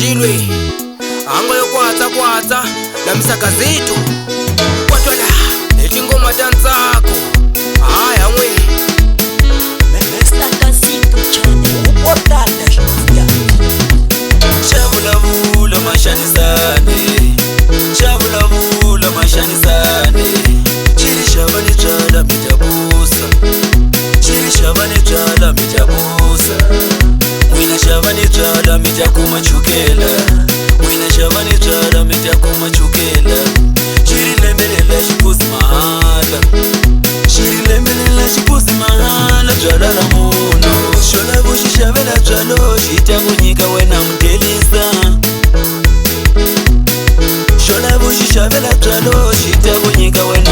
Shilwe angoyo kwata la misaka zetu kwatwala eti ngoma danzako haya mwe mesaka zitu chane upotanda shia shabula mashani sane shabula mashani sane chiri shabani chala mitabusa chiri shabani chala mitabusa wina shabani chala mitakuma chukela wina shabani chala mitakuma chukela chiri lembelela shipuzi mahala chiri lembelela shipuzi mahala chala la muno shola bushi shabela chalo shitakunyika wena mtelisa shola bushi shabela chalo shitakunyika wena